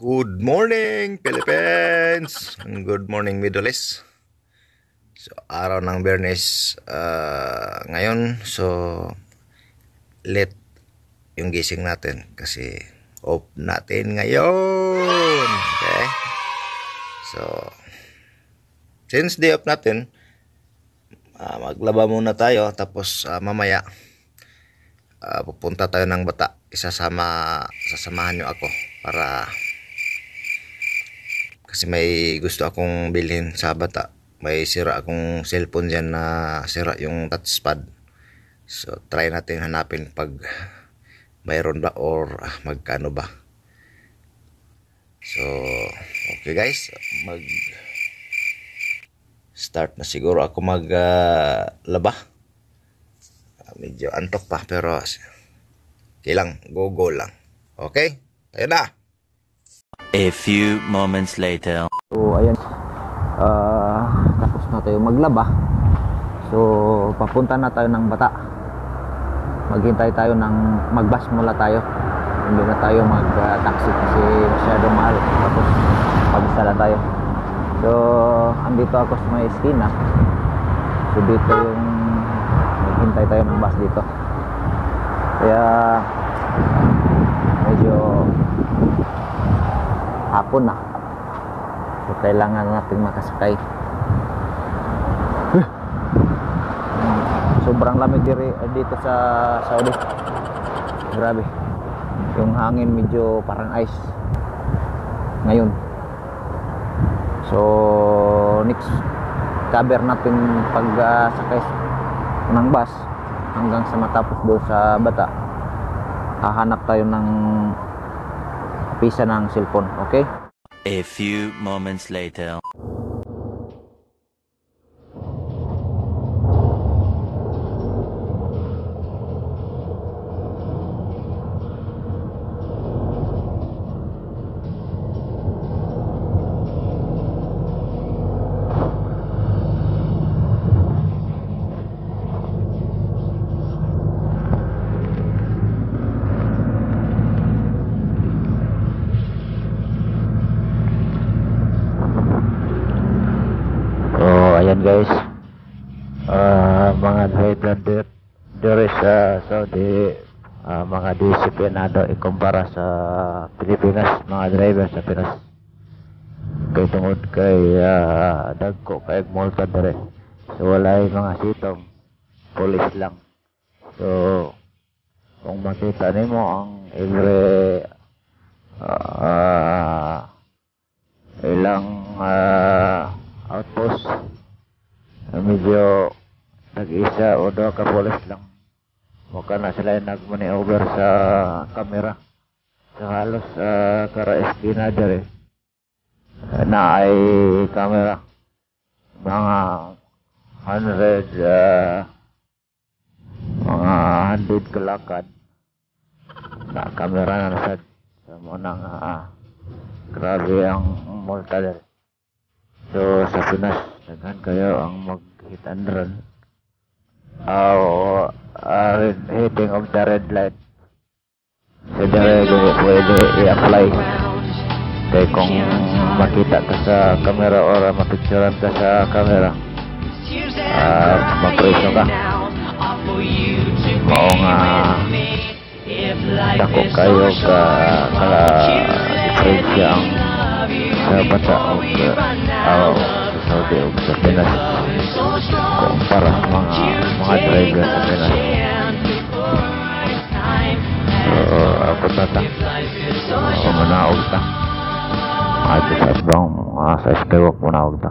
Good morning, Philippines! Good morning, Middle East. So, araw ng Biyernes ngayon. So, late yung gising natin kasi off natin ngayon. Okay? So, since day off natin, maglaba muna tayo. Tapos, mamaya, pupunta tayo ng Bata. Sasamahan nyo ako para... Kasi may gusto akong bilhin sa Bata. May sira akong cellphone dyan na sira yung touchpad. So, try natin hanapin pag mayroon ba or magkano ba. So, okay guys. Start na siguro ako maglaba. Medyo antok pa pero okay lang. Go lang. Okay? Tayo na! A few moments later. So ayan, tapos na tayo maglaba. So papunta na tayo ng Bata. Maghintay tayo ng magbus mula tayo. Hindi na tayo mag-taxi kasi masyado mahal. Tapos pag-isa tayo. So andito ako sa may esquina. So dito yung maghintay tayo ng bus dito. Kaya medyo hapon na. So kailangan natin makasakay. Sobrang lamig dito sa Saudi. Grabe. Yung hangin medyo parang ice ngayon. So next cover natin pag sakay ng bus hanggang sa matapos doon sa Bata. Hahanap tayo ng pisa ng cellphone, okay? A few moments later. Ayan guys, mga driver dere sa Saudi, mga disiplinado ikumpara sa Pilipinas, mga driver sa Pinas. Kay tungod kay dagko kay multa dere. So walay mga sitong, police lang. So kung makita nimo ang ilang outpost, medyo nag-isa o doon ka police lang. Mukha na sila yung nag-maneuver sa camera. Sa halos kara esquina dere na ay camera. Mga 100 kalakad na camera na nasad. So munang grabe ang multa dere. So sa Pinas, daghan kayo ang mag-hit and run. Hitting of the red light. So dere pwede i-apply. Kaya kung makita ka sa camera or mapicturean ka sa camera, mapreso ka. Mao nga dako kayo ka diferensya ang sa Bata o sa Saudi o sa Pinas kumpara sa mga driver sa Pinas. So ako tata manaog ta ito sa bang sa skywalk manaog ta.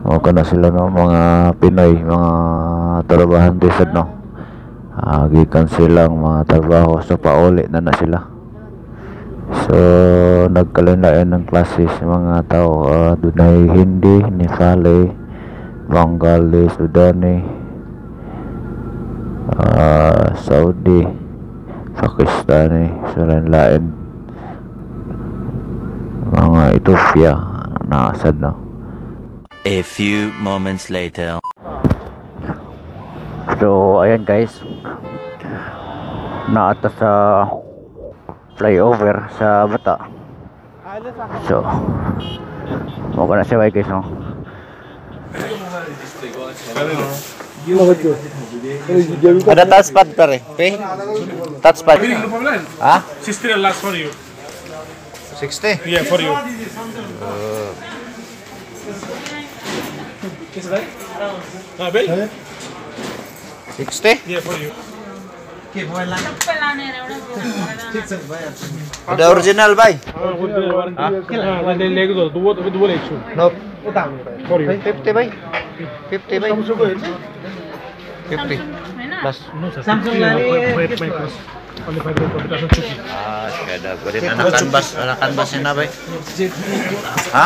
Okay na sila no, mga Pinoy, mga trabahante sad no. Gikan silang mga trabaho, so pauli na sila. So nagkalain ng classes mga tao, dunay Hindi, Nepali, Bengali, Sudani, Saudi, Pakistani, lain mga Ethiopia na asad no. A few moments later. So ayan guys, na ata sa flyover sa Bata. So mo na siya guys no. Ada touchpad pare. Touchpad. Ah? 60 last for you. 60. Yeah, for you. Is that? Bill? 60? Yeah, for you. Ada original bay. No. For you. 50 bay. 50 bay. 50. Plus. Samsung wait, plus. Only 5 it doesn't chuki. Ah, syada. Pwede anakan bas na bay. Ha?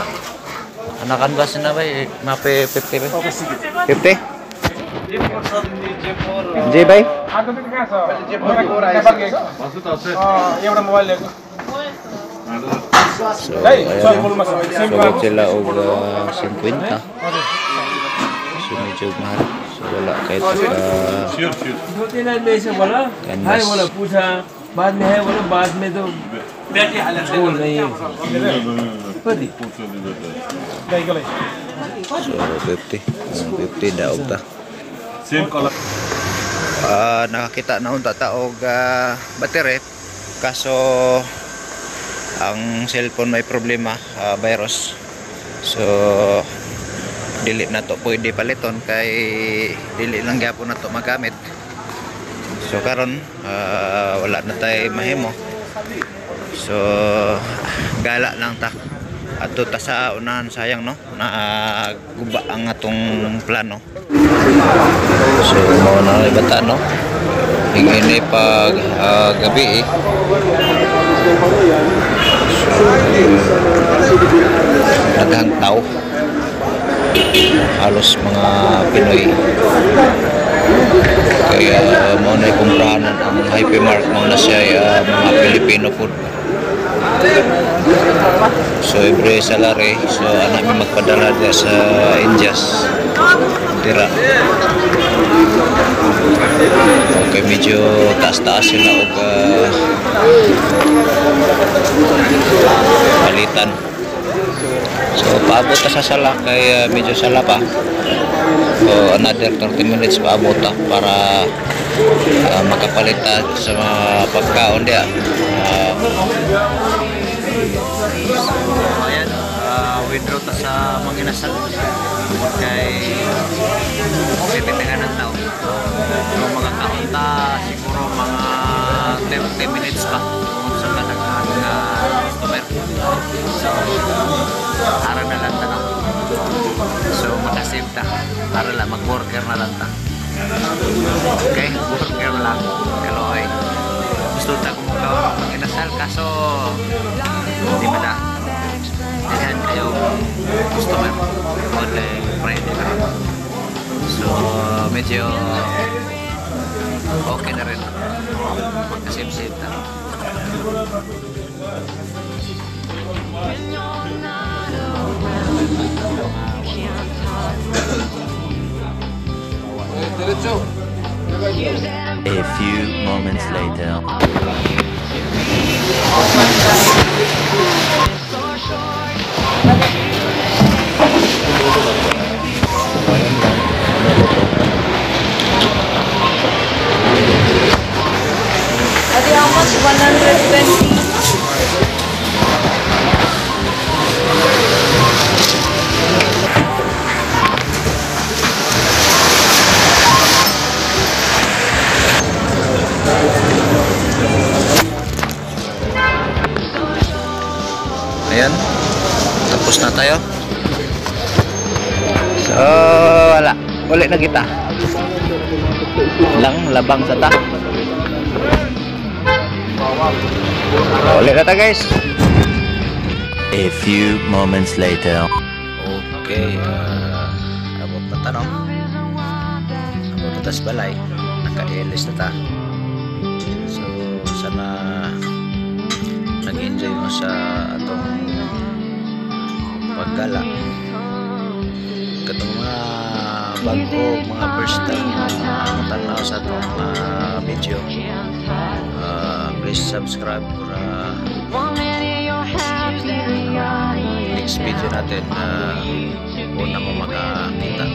Anakan bas na bay. Mape 50 bay. 50? जी भाई एवढा मोबाईल आहे Sobat sila og 50. So medyo mahal. So wala kahit दो तीन आदमी ऐसे बोला हाय बोला पूछा बाद में है बोला बाद में तो बोल नहीं है पति So 50 daog ta. Same colour Nakakita na unta ta og battery kaso ang cellphone may problema, virus. So dili na to pwede paliton kay dili lang gyapon na to magamit. So karon wala na tay mahimo. So gala lang ta adto ta sa unahan, sayang no na guba ang atong plano. So mo na ibata no ingini pag gabi daghang tao halos mga Pinoy kaya mo na kumprahanan ang Hypermart mo na siya mga Filipino food. So every salary so anak mi magpadala dia sa Indias tira. Okay, medyo taas-taas sila og palitan. So paabot ta sa sala kay medyo sala pa. So another 30 minutes paabot ta para makapalitan sa mga pagkaon dia. Ayan, withdraw ta sa Manginasal kay titindigan ng tao. So mga kaunta siguro mga 30 minutes pa kung sa kadaghan nga customer. So ara na lang ta no. So makasave ta para lang mag-worker na lang ta. Okay, worker na lang kaloy. Gusto ta kung Manginasal kaso hindi man na diyan kayo customer o friend ka. So medyo okay na rin magkasip-sip na. A few moments later. Adi, how much? 120. Ayan, tapos na tayo. So wala, ulit na kita lang labang sa ta. Ulit na ta guys. A few moments later. Okay, abot na ta no. Abot na ta sa balay. Naka-airless na ta. So sana nag-enjoy mo sa atong paggala. Katong mga bago, mga first time na matanaw sa atong video. please subscribe para next video natin una mo makakita.